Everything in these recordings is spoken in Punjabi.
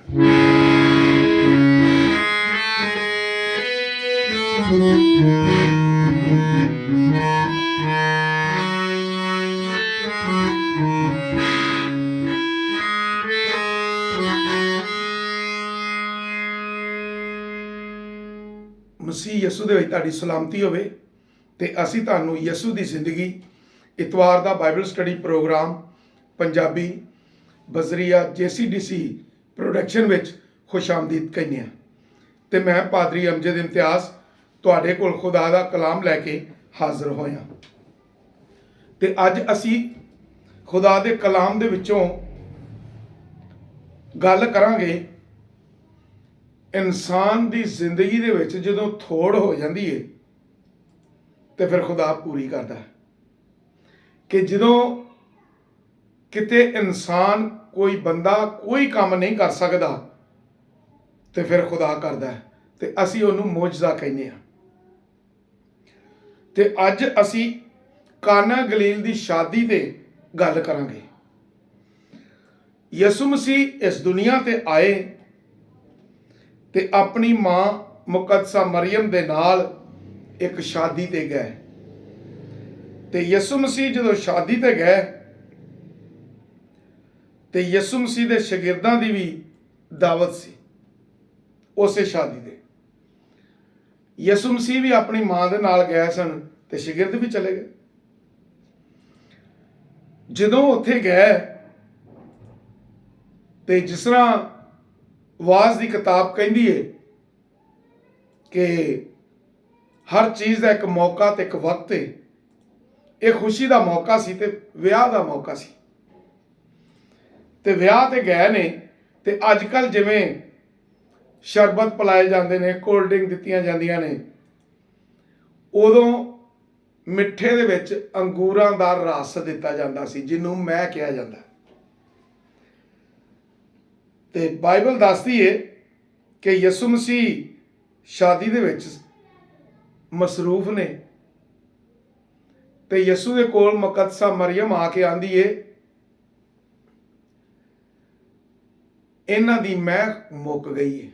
ਮਸੀਹ ਯਸੂ ਦੇ ਵਿੱਚ ਤੁਹਾਡੀ ਸਲਾਮਤੀ ਹੋਵੇ ਤੇ ਅਸੀਂ ਤੁਹਾਨੂੰ ਯਸੂ ਦੀ ਜ਼ਿੰਦਗੀ ਇਤਵਾਰ ਦਾ ਬਾਈਬਲ ਸਟੱਡੀ ਪ੍ਰੋਗਰਾਮ ਪੰਜਾਬੀ ਬਜ਼ਰੀਆ JCDC ਪ੍ਰੋਡਕਸ਼ਨ ਵਿੱਚ ਖੁਸ਼ਾਮਦੀਦ ਕਹਿੰਦੇ ਹਾਂ। ਤੇ ਮੈਂ ਪਾਦਰੀ ਅਮਜਦ ਇਮਤਿਆਜ਼ ਤੁਹਾਡੇ ਕੋਲ ਖੁਦਾ ਦਾ ਕਲਾਮ ਲੈ ਕੇ ਹਾਜ਼ਰ ਹੋਇਆ। ਤੇ ਅੱਜ ਅਸੀਂ ਖੁਦਾ ਦੇ ਕਲਾਮ ਦੇ ਵਿੱਚੋਂ ਗੱਲ ਕਰਾਂਗੇ ਇਨਸਾਨ ਦੀ ਜ਼ਿੰਦਗੀ ਦੇ ਵਿੱਚ ਜਦੋਂ ਥੋੜ ਹੋ ਜਾਂਦੀ ਹੈ ਤੇ ਫਿਰ ਖੁਦਾ ਪੂਰੀ ਕਰਦਾ ਹੈ। ਕਿ ਜਦੋਂ ਕਿਤੇ ਇਨਸਾਨ ਕੋਈ ਬੰਦਾ ਕੋਈ ਕੰਮ ਨਹੀਂ ਕਰ ਸਕਦਾ ਤੇ ਫਿਰ ਖੁਦਾ ਕਰਦਾ ਹੈ ਤੇ ਅਸੀਂ ਉਹਨੂੰ ਮੌਜਜ਼ਾ ਕਹਿੰਦੇ ਹਾਂ। ਤੇ ਅੱਜ ਅਸੀਂ ਕਾਨਾ ਗਲੀਲ ਦੀ ਸ਼ਾਦੀ ਤੇ ਗੱਲ ਕਰਾਂਗੇ। ਯਿਸੂ ਮਸੀਹ ਇਸ ਦੁਨੀਆ ਤੇ ਆਏ ਤੇ ਆਪਣੀ ਮਾਂ ਮੁਕੱਦਸਾ ਮਰੀਮ ਦੇ ਨਾਲ ਇੱਕ ਸ਼ਾਦੀ ਤੇ ਗਏ। ਤੇ ਯਿਸੂ ਮਸੀਹ ਜਦੋਂ ਸ਼ਾਦੀ ਤੇ ਗਏ ਤੇ ਯਿਸੂ ਮਸੀਹ ਦੇ ਸ਼ਾਗਿਰਦਾਂ ਦੀ ਵੀ ਦਾਵਤ ਸੀ ਉਸੇ ਸ਼ਾਦੀ ਤੇ। ਯਿਸੂ ਮਸੀਹ ਵੀ ਆਪਣੀ ਮਾਂ ਦੇ ਨਾਲ ਗਏ ਸਨ ਤੇ ਸ਼ਾਗਿਰਦ ਵੀ ਚਲੇ ਗਏ। ਜਦੋਂ ਉੱਥੇ ਗਏ ਤੇ ਜਿਸ ਤਰ੍ਹਾਂ ਵਾਜ਼ ਦੀ ਕਿਤਾਬ ਕਹਿੰਦੀ ਹੈ ਕਿ ਹਰ ਚੀਜ਼ ਦਾ ਇੱਕ ਮੌਕਾ ਤੇ ਇੱਕ ਵਕਤ ਹੈ। ਇਹ ਖੁਸ਼ੀ ਦਾ ਮੌਕਾ ਸੀ ਤੇ ਵਿਆਹ ਦਾ ਮੌਕਾ ਸੀ। ਤੇ ਵਿਆਹ ਤੇ ਗਏ ਨੇ ਤੇ ਅੱਜ ਕੱਲ ਜਿਵੇਂ ਸ਼ਰਬਤ ਪਿਲਾਏ ਜਾਂਦੇ ਨੇ, ਕੋਲਡ ਡਰਿੰਕ ਦਿੱਤੀਆਂ ਜਾਂਦੀਆਂ ਨੇ, ਉਦੋਂ ਮਿੱਠੇ ਦੇ ਵਿੱਚ ਅੰਗੂਰਾਂ ਦਾ ਰਸ ਦਿੱਤਾ ਜਾਂਦਾ ਸੀ ਜਿਹਨੂੰ ਮਹਿ ਕਿਹਾ ਜਾਂਦਾ। ਤੇ ਬਾਈਬਲ ਦੱਸਦੀ ਹੈ ਕਿ ਯਿਸੂ ਮਸੀਹ ਸ਼ਾਦੀ ਦੇ ਵਿੱਚ ਮਸਰੂਫ ਨੇ ਤੇ ਯਿਸੂ ਦੇ ਕੋਲ ਮੁਕੱਦਸਾ ਮਰੀਮ ਆ ਕੇ ਆਂਦੀ ਏ, ਇਹਨਾਂ ਦੀ ਮਹਿ ਮੁੱਕ ਗਈ ਏ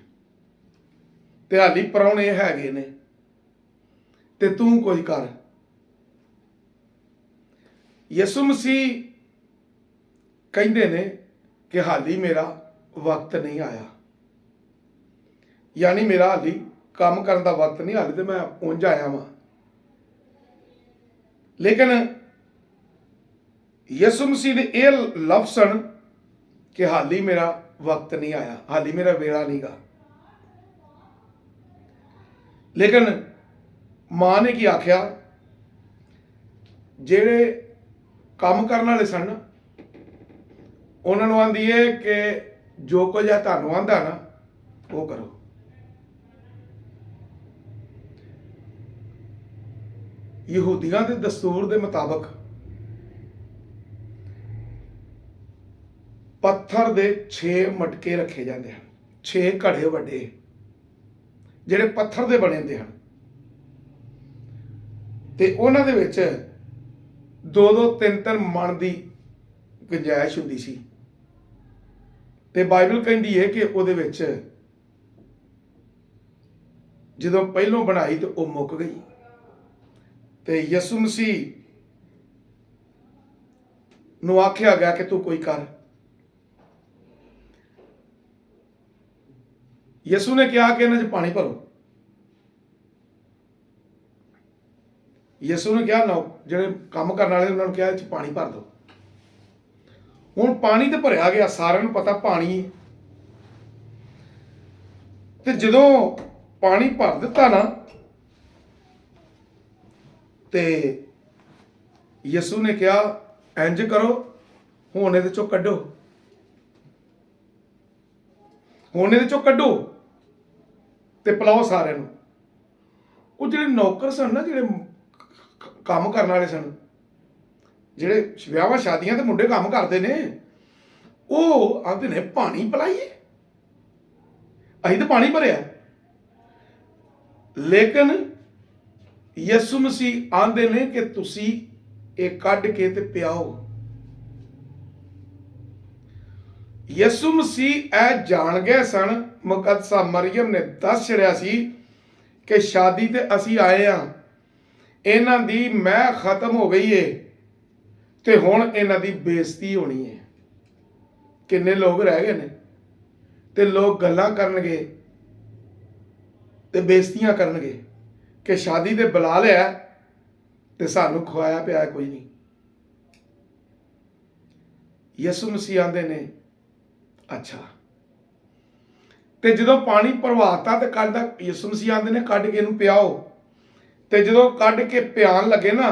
ਤੇ ਹਾਲੀ ਪ੍ਰਾਹੁਣੇ ਹੈਗੇ ਨੇ ਤੇ ਤੂੰ ਕੁਝ ਕਰ। ਯਿਸੂ ਮਸੀਹ ਕਹਿੰਦੇ ਨੇ ਕਿ ਹਾਲੀ ਮੇਰਾ ਵਕਤ ਨਹੀਂ ਆਇਆ, ਯਾਨੀ ਮੇਰਾ ਹਾਲੀ ਕੰਮ ਕਰਨ ਦਾ ਵਕਤ ਨਹੀਂ, ਹਾਲੇ ਤੇ ਮੈਂ ਪਹੁੰਚ ਆਇਆ ਵਾਂ। ਲੇਕਿਨ ਯਿਸੂ ਮਸੀਹ ਦੇ ਇਹ ਲਫ਼ਜ਼ ਹਨ ਕਿ ਹਾਲੀ ਮੇਰਾ ਵਕਤ ਨਹੀਂ ਆਇਆ, ਹਾਲੀ ਮੇਰਾ ਵੇਲਾ ਨਹੀਂ ਗਾ। ਲੇਕਿਨ ਮਾਂ ਨੇ ਕੀ ਆਖਿਆ, ਜਿਹੜੇ ਕੰਮ ਕਰਨ ਵਾਲੇ ਸਨ ਉਹਨਾਂ ਨੂੰ ਆਂਦੀ ਹੈ ਕਿ ਜੋ ਕੁਝ ਆ ਤੁਹਾਨੂੰ ਆਂਦਾ ਨਾ ਉਹ ਕਰੋ। ਯਹੂਦੀਆਂ ਦੇ ਦਸਤੂਰ ਦੇ ਮੁਤਾਬਕ ਪੱਥਰ ਦੇ 6 ਮਟਕੇ ਰੱਖੇ ਜਾਂਦੇ ਹਨ, 6 ਘੜੇ ਵੱਡੇ ਜਿਹੜੇ ਪੱਥਰ ਦੇ ਬਣੇ ਹੁੰਦੇ ਹਨ ਤੇ ਉਹਨਾਂ ਦੇ ਵਿੱਚ 2-2 3-3 ਮਣ ਦੀ ਗੁੰਜਾਇਸ਼ ਹੁੰਦੀ ਸੀ। ਤੇ ਬਾਈਬਲ ਕਹਿੰਦੀ ਹੈ ਕਿ ਉਹਦੇ ਵਿੱਚ ਜਦੋਂ ਪਹਿਲੋਂ ਬਣਾਈ ਤੇ ਉਹ ਮੁੱਕ ਗਈ ਤੇ ਯਿਸੂ ਮਸੀਹ ਨੂੰ ਆਖਿਆ ਗਿਆ ਕਿ ਤੂੰ ਕੋਈ ਕਰ। ਯਿਸੂ ਨੇ ਕਿਹਾ ਕਿ ਇਹਨਾਂ 'ਚ ਪਾਣੀ ਭਰੋ। ਯਿਸੂ ਨੇ ਕਿਹਾ ਨਾ, ਜਿਹੜੇ ਕੰਮ ਕਰਨ ਵਾਲੇ ਉਹਨਾਂ ਨੂੰ ਕਿਹਾ ਇਹ 'ਚ ਪਾਣੀ ਭਰ ਦਿਓ। ਹੁਣ ਪਾਣੀ ਤੇ ਭਰਿਆ ਗਿਆ, ਸਾਰਿਆਂ ਨੂੰ ਪਤਾ ਪਾਣੀ। ਤੇ ਜਦੋਂ ਪਾਣੀ ਭਰ ਦਿੱਤਾ ਨਾ ਤੇ ਯਿਸੂ ਨੇ ਕਿਹਾ ਇੰਜ ਕਰੋ, ਹੁਣ ਇਹਦੇ ਚੋਂ ਕੱਢੋ, ਹੁਣ ਇਹਦੇ ਚੋਂ ਕੱਢੋ ਤੇ ਪਿਲਾਓ ਸਾਰਿਆਂ ਨੂੰ। ਉਹ ਜਿਹੜੇ ਨੌਕਰ ਸਨ ਨਾ, ਜਿਹੜੇ ਕੰਮ ਕਰਨ ਵਾਲੇ ਸਨ, ਜਿਹੜੇ ਵਿਆਹਾਂ ਸ਼ਾਦੀਆਂ ਤੇ ਮੁੰਡੇ ਕੰਮ ਕਰਦੇ ਨੇ, ਉਹ ਆਂਦੇ ਨੇ ਪਾਣੀ ਪਿਲਾਈਏ, ਅਸੀਂ ਤਾਂ ਪਾਣੀ ਭਰਿਆ। ਲੇਕਿਨ ਯਿਸੂ ਮਸੀਹ ਆਂਦੇ ਨੇ ਕਿ ਤੁਸੀਂ ਇਹ ਕੱਢ ਕੇ ਤੇ ਪਿਆਓ। ਯਿਸੂ ਮਸੀਹ ਇਹ ਜਾਣ ਗਏ ਸਨ, ਮੁਕੱਦਸਾ ਮਰੀਮ ਨੇ ਦੱਸ ਛੜਿਆ ਸੀ ਕਿ ਸ਼ਾਦੀ ਤੇ ਅਸੀਂ ਆਏ ਆ, ਇਹਨਾਂ ਦੀ ਮੈਂ ਖਤਮ ਹੋ ਗਈ ਏ ਤੇ ਹੁਣ ਇਹਨਾਂ ਦੀ ਬੇਇੱਜ਼ਤੀ ਹੋਣੀ ਹੈ। ਕਿੰਨੇ ਲੋਕ ਰਹਿ ਗਏ ਨੇ ਤੇ ਲੋਕ ਗੱਲਾਂ ਕਰਨਗੇ ਤੇ ਬੇਇੱਜ਼ਤੀਆਂ ਕਰਨਗੇ ਕਿ ਸ਼ਾਦੀ ਤੇ ਬੁਲਾ ਲਿਆ ਤੇ ਸਾਨੂੰ ਖਵਾਇਆ ਪਿਆ ਕੋਈ ਨਹੀਂ। ਯਿਸੂ ਮਸੀਹ ਆਂਦੇ ਨੇ ਅੱਛਾ, ਤੇ ਜਦੋਂ ਪਾਣੀ ਭਰਵਾਤਾ ਤੇ ਕੱਢਦਾ, ਯਿਸੂ ਮਸੀਹ ਆਂਦੇ ਨੇ ਕੱਢ ਕੇ ਇਹਨੂੰ ਪਿਆਓ। ਤੇ ਜਦੋਂ ਕੱਢ ਕੇ ਪਿਆਣ ਲੱਗੇ ਨਾ,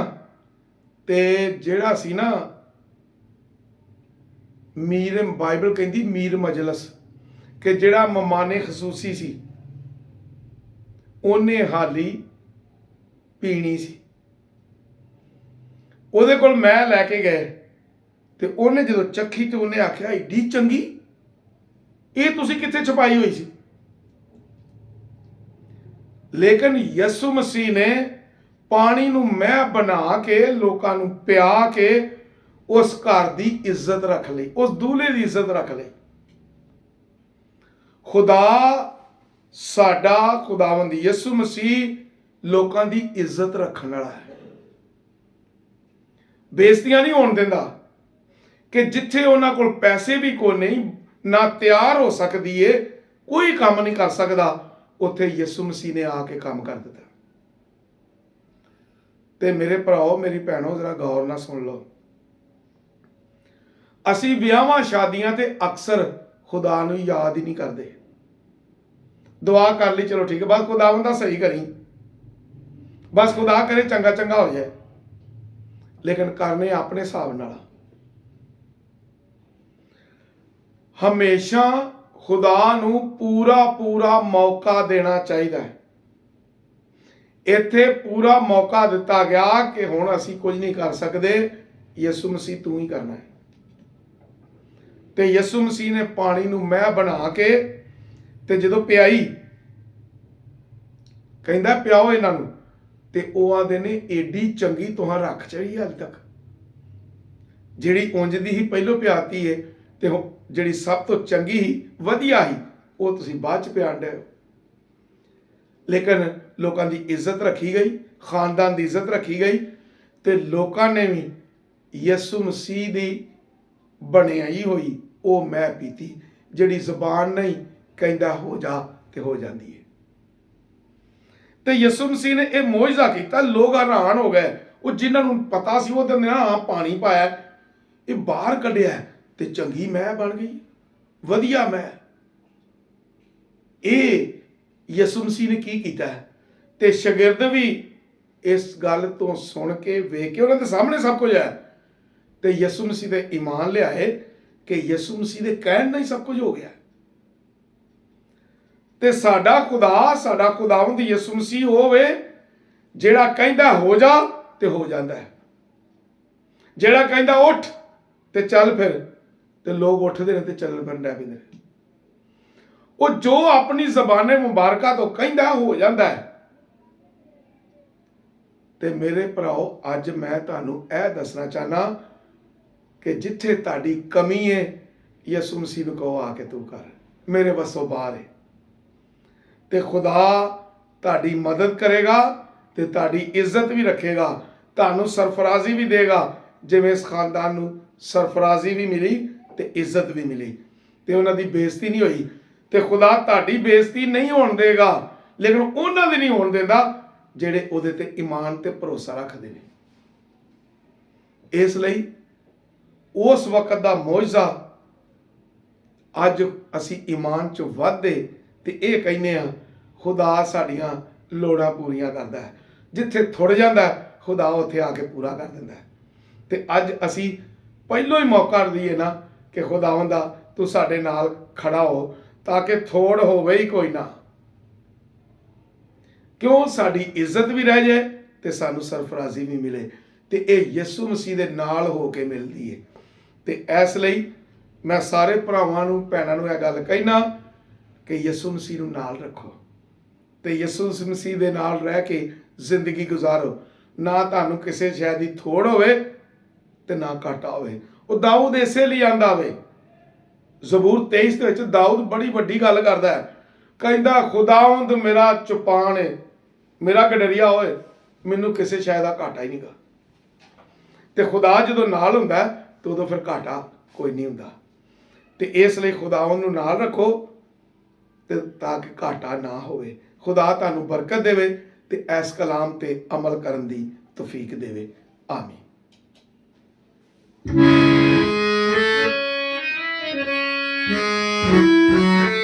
ਤੇ ਜਿਹੜਾ ਸੀ ਨਾ ਮੀਰ, ਬਾਈਬਲ ਕਹਿੰਦੀ ਮੀਰ ਮਜਲਸ, ਕਿ ਜਿਹੜਾ ਮਮਾਨੇ ਖਸੂਸੀ ਸੀ ਉਹਨੇ ਹਾਲੀ ਪੀਣੀ ਸੀ, ਉਹਦੇ ਕੋਲ ਮੈਂ ਲੈ ਕੇ ਗਏ ਤੇ ਉਹਨੇ ਜਦੋਂ ਚੱਖੀ ਤੇ ਉਹਨੇ ਆਖਿਆ ਏਡੀ ਚੰਗੀ, ਇਹ ਤੁਸੀਂ ਕਿੱਥੇ ਛੁਪਾਈ ਹੋਈ ਸੀ? ਲੇਕਿਨ ਯਿਸੂ ਮਸੀਹ ਨੇ ਪਾਣੀ ਨੂੰ ਮੈਂ ਬਣਾ ਕੇ ਲੋਕਾਂ ਨੂੰ ਪਿਆ ਕੇ ਉਸ ਘਰ ਦੀ ਇੱਜ਼ਤ ਰੱਖ ਲਈ, ਉਸ ਦੂल्हे ਦੀ ਇੱਜ਼ਤ ਰੱਖ ਲਈ। ਖੁਦਾ ਸਾਡਾ ਖੁਦਾਵੰਦ ਯਿਸੂ ਮਸੀਹ ਲੋਕਾਂ ਦੀ ਇੱਜ਼ਤ ਰੱਖਣ ਵਾਲਾ ਹੈ, ਬੇਇੱਜ਼ਤੀਆਂ ਨਹੀਂ ਹੋਣ ਦਿੰਦਾ। ਕਿ ਜਿੱਥੇ ਉਹਨਾਂ ਕੋਲ ਪੈਸੇ ਵੀ ਕੋਈ ਨਹੀਂ, ਨਾ ਤਿਆਰ ਹੋ ਸਕਦੀ ਏ, ਕੋਈ ਕੰਮ ਨਹੀਂ ਕਰ ਸਕਦਾ, ਉੱਥੇ ਯਿਸੂ ਮਸੀਹ ਨੇ ਆ ਕੇ ਕੰਮ ਕਰ ਦਿੱਤਾ। ਤੇ ਮੇਰੇ ਭਰਾਓ, ਮੇਰੀ ਭੈਣੋ, ਜ਼ਰਾ ਗੌਰ ਨਾਲ ਸੁਣ ਲਓ। ਅਸੀਂ ਵਿਆਹਾਂ ਸ਼ਾਦੀਆਂ ਤੇ ਅਕਸਰ ਖੁਦਾ ਨੂੰ ਯਾਦ ਹੀ ਨਹੀਂ ਕਰਦੇ। ਦੁਆ ਕਰ ਲਈ, ਚਲੋ ਠੀਕ ਹੈ, ਬਸ ਖੁਦਾਵੰਦ ਦਾ ਸਹੀ ਕਰੀ, ਬਸ ਖੁਦਾ ਕਰੇ ਚੰਗਾ ਚੰਗਾ ਹੋ ਜਾਏ, ਲੇਕਿਨ ਕਰਨੇ ਆਪਣੇ ਹਿਸਾਬ ਨਾਲ। ਹਮੇਸ਼ਾ ਖੁਦਾ ਨੂੰ ਪੂਰਾ ਪੂਰਾ ਮੌਕਾ ਦੇਣਾ ਚਾਹੀਦਾ ਹੈ। ਇੱਥੇ ਪੂਰਾ ਮੌਕਾ ਦਿੱਤਾ ਗਿਆ ਕਿ ਹੁਣ ਅਸੀਂ ਕੁਝ ਨਹੀਂ ਕਰ ਸਕਦੇ, ਯਿਸੂ ਮਸੀਹ ਤੂੰ ਹੀ ਕਰਨਾ ਹੈ। ਤੇ ਯਿਸੂ ਮਸੀਹ ਨੇ ਪਾਣੀ ਨੂੰ ਮੈਂ ਬਣਾ ਕੇ ਤੇ ਜਦੋਂ ਪਿਆਈ, ਕਹਿੰਦਾ ਪਿਆਓ ਇਹਨਾਂ ਨੂੰ, ਤੇ ਉਹ ਆਂਦੇ ਨੇ ਏਡੀ ਚੰਗੀ ਤੁਹਾਂ ਰੱਖ ਚੜੀ ਹਾਲ ਤੱਕ, ਜਿਹੜੀ ਉਂਝ ਦੀ ਹੀ ਪਹਿਲੋਂ ਪਿਆਤੀ ਏ, ਤੇ ਜਿਹੜੀ ਸਭ ਤੋਂ ਚੰਗੀ ਹੀ ਵਧੀਆ ਹੀ ਉਹ ਤੁਸੀਂ ਬਾਅਦ ਚ ਪਿਆਣ ਦੇ। ਲੇਕਿਨ ਲੋਕਾਂ ਦੀ ਇੱਜ਼ਤ ਰੱਖੀ ਗਈ, ਖਾਨਦਾਨ ਦੀ ਇੱਜ਼ਤ ਰੱਖੀ ਗਈ, ਤੇ ਲੋਕਾਂ ਨੇ ਵੀ ਯਿਸੂ ਮਸੀਹ ਦੀ ਬਣਾਈ ਹੋਈ ਉਹ ਮੈਂ ਪੀਤੀ, ਜਿਹੜੀ ਜ਼ੁਬਾਨ ਨਹੀਂ ਕਹਿੰਦਾ ਹੋ ਜਾ ਤੇ ਹੋ ਜਾਂਦੀ ਹੈ। ਤੇ ਯਿਸੂ ਮਸੀਹ ਨੇ ਇਹ ਮੌਜਜ਼ਾ ਕੀਤਾ, ਲੋਕ ਹੈਰਾਨ ਹੋ ਗਏ। ਉਹ ਜਿਨ੍ਹਾਂ ਨੂੰ ਪਤਾ ਸੀ ਉਹ ਕਹਿੰਦੇ ਹਾਂ ਪਾਣੀ ਪਾਇਆ, ਇਹ ਬਾਹਰ ਕੱਢਿਆ ਤੇ ਚੰਗੀ ਮੈਂ ਬਣ ਗਈ, ਵਧੀਆ ਮੈਂ। ਇਹ ਯਿਸੂ ਮਸੀਹ ਨੇ ਕੀ ਕੀਤਾ? ਤੇ ਸ਼ਾਗਿਰਦ ਵੀ ਇਸ ਗੱਲ ਤੋਂ ਸੁਣ ਕੇ ਵੇਖ ਕੇ, ਉਹਨਾਂ ਦੇ ਸਾਹਮਣੇ ਸਭ ਕੁਝ ਹੈ, ਤੇ ਯਿਸੂ ਮਸੀਹ ਦੇ ਈਮਾਨ ਲਿਆਏ ਕਿ ਯਿਸੂ ਮਸੀਹ ਦੇ ਕਹਿਣ ਨਾਲ ਹੀ ਸਭ ਕੁਝ ਹੋ ਗਿਆ। ਤੇ ਸਾਡਾ ਖੁਦਾ, ਸਾਡਾ ਖੁਦਾਵੰਦ ਯਿਸੂ ਮਸੀਹ ਹੋਵੇ ਜਿਹੜਾ ਕਹਿੰਦਾ ਹੋ ਜਾ ਤੇ ਹੋ ਜਾਂਦਾ ਹੈ, ਜਿਹੜਾ ਕਹਿੰਦਾ ਉੱਠ ਤੇ ਚੱਲ ਫਿਰ, ਤੇ ਲੋਕ ਉੱਠਦੇ ਨੇ ਤੇ ਚੱਲਣ ਫਿਰਨ ਲੱਗ ਪੈਂਦੇ ਨੇ। ਉਹ ਜੋ ਆਪਣੀ ਜ਼ਬਾਨੇ ਮੁਬਾਰਕਾ ਤੋਂ ਕਹਿੰਦਾ ਹੋ ਜਾਂਦਾ ਹੈ। ਤੇ ਮੇਰੇ ਭਰਾਓ, ਅੱਜ ਮੈਂ ਤੁਹਾਨੂੰ ਇਹ ਦੱਸਣਾ ਚਾਹਨਾ ਕਿ ਜਿੱਥੇ ਤੁਹਾਡੀ ਕਮੀ ਹੈ, ਯਿਸੂ ਮਸੀਹ ਨੂੰ ਕਹੋ ਆ ਕੇ ਤੂੰ ਕਰ, ਮੇਰੇ ਵੱਸੋਂ ਬਾਹਰ ਹੈ। ਤੇ ਖੁਦਾ ਤੁਹਾਡੀ ਮਦਦ ਕਰੇਗਾ ਤੇ ਤੁਹਾਡੀ ਇੱਜ਼ਤ ਵੀ ਰੱਖੇਗਾ, ਤੁਹਾਨੂੰ ਸਰਫਰਾਜ਼ੀ ਵੀ ਦੇਗਾ, ਜਿਵੇਂ ਇਸ ਖਾਨਦਾਨ ਨੂੰ ਸਰਫਰਾਜ਼ੀ ਵੀ ਮਿਲੀ ਤੇ ਇੱਜ਼ਤ ਵੀ ਮਿਲੀ, ਤੇ ਉਹਨਾਂ ਦੀ ਬੇਇੱਜ਼ਤੀ ਨਹੀਂ ਹੋਈ। ਤੇ ਖੁਦਾ ਤੁਹਾਡੀ ਬੇਇੱਜ਼ਤੀ ਨਹੀਂ ਹੋਣ ਦੇਗਾ, ਲੇਕਿਨ ਉਹਨਾਂ ਦੀ ਨਹੀਂ ਹੋਣ ਦਿੰਦਾ ਜਿਹੜੇ ਉਹਦੇ ਤੇ ਈਮਾਨ ਤੇ ਭਰੋਸਾ ਰੱਖਦੇ ਨੇ। ਇਸ ਲਈ ਉਸ ਵਕਤ ਦਾ ਮੌਜਜ਼ਾ ਅੱਜ ਅਸੀਂ ਈਮਾਨ 'ਚ ਵੱਧਦੇ ਤੇ ਇਹ ਕਹਿੰਦੇ ਆ ਖੁਦਾ ਸਾਡੀਆਂ ਲੋੜਾਂ ਪੂਰੀਆਂ ਕਰਦਾ ਹੈ। ਜਿੱਥੇ ਥੁੜ ਜਾਂਦਾ ਖੁਦਾ ਉੱਥੇ ਆ ਕੇ ਪੂਰਾ ਕਰ ਦਿੰਦਾ ਹੈ। ਤੇ ਅੱਜ ਅਸੀਂ ਪਹਿਲੋਂ ਹੀ ਮੌਕਾ ਦਈਏ ਨਾ ਕਿ ਖੁਦਾਵੰਦਾ ਤੂੰ ਸਾਡੇ ਨਾਲ ਖੜਾ ਹੋ, ਤਾਂ ਕਿ ਥੋੜ ਹੋਵੇ ਹੀ ਕੋਈ ਨਾ, ਕਿਉਂ ਸਾਡੀ ਇੱਜ਼ਤ ਵੀ ਰਹਿ ਜਾਏ ਤੇ ਸਾਨੂੰ ਸਰਫਰਾਜ਼ੀ ਵੀ ਮਿਲੇ। ਤੇ ਇਹ ਯਿਸੂ ਮਸੀਹ ਦੇ ਨਾਲ ਹੋ ਕੇ ਮਿਲਦੀ ਹੈ। ਤੇ ਇਸ ਲਈ ਮੈਂ ਸਾਰੇ ਭਰਾਵਾਂ ਨੂੰ, ਭੈਣਾਂ ਨੂੰ ਇਹ ਗੱਲ ਕਹਿਣਾ ਕਿ ਯਿਸੂ ਮਸੀਹ ਨੂੰ ਨਾਲ ਰੱਖੋ ਤੇ ਯਿਸੂ ਮਸੀਹ ਦੇ ਨਾਲ ਰਹਿ ਕੇ ਜ਼ਿੰਦਗੀ ਗੁਜ਼ਾਰੋ। ਨਾ ਤੁਹਾਨੂੰ ਕਿਸੇ ਸ਼ੈ ਦੀ ਥੋੜ ਹੋਵੇ ਤੇ ਨਾ ਘਾਟਾ ਹੋਵੇ। ਉਹ ਦਾਊਦ ਇਸੇ ਲਈ ਆਂਦਾ ਵੇ ਜ਼ਬੂਰ 23 ਦੇ ਵਿੱਚ ਦਾਊਦ ਬੜੀ ਵੱਡੀ ਗੱਲ ਕਰਦਾ ਹੈ, ਕਹਿੰਦਾ ਖੁਦਾਵੰਦ ਮੇਰਾ ਚੁਪਾਨ ਹੈ, ਮੇਰਾ ਗਡਰੀਆ ਹੋਏ, ਮੈਨੂੰ ਕਿਸੇ ਸ਼ੈ ਦਾ ਘਾਟਾ ਹੀ ਨਹੀਂਗਾ। ਤੇ ਖੁਦਾ ਜਦੋਂ ਨਾਲ ਹੁੰਦਾ ਤੇ ਉਦੋਂ ਫਿਰ ਘਾਟਾ ਕੋਈ ਨਹੀਂ ਹੁੰਦਾ। ਤੇ ਇਸ ਲਈ ਖੁਦਾਵੰਦ ਨੂੰ ਨਾਲ ਰੱਖੋ ਤੇ ਤਾਂ ਕਿ ਘਾਟਾ ਨਾ ਹੋਵੇ। ਖੁਦਾ ਤੁਹਾਨੂੰ ਬਰਕਤ ਦੇਵੇ ਤੇ ਇਸ ਕਲਾਮ ਤੇ ਅਮਲ ਕਰਨ ਦੀ ਤੌਫੀਕ ਦੇਵੇ। ਆਮੀਨ। Thank you.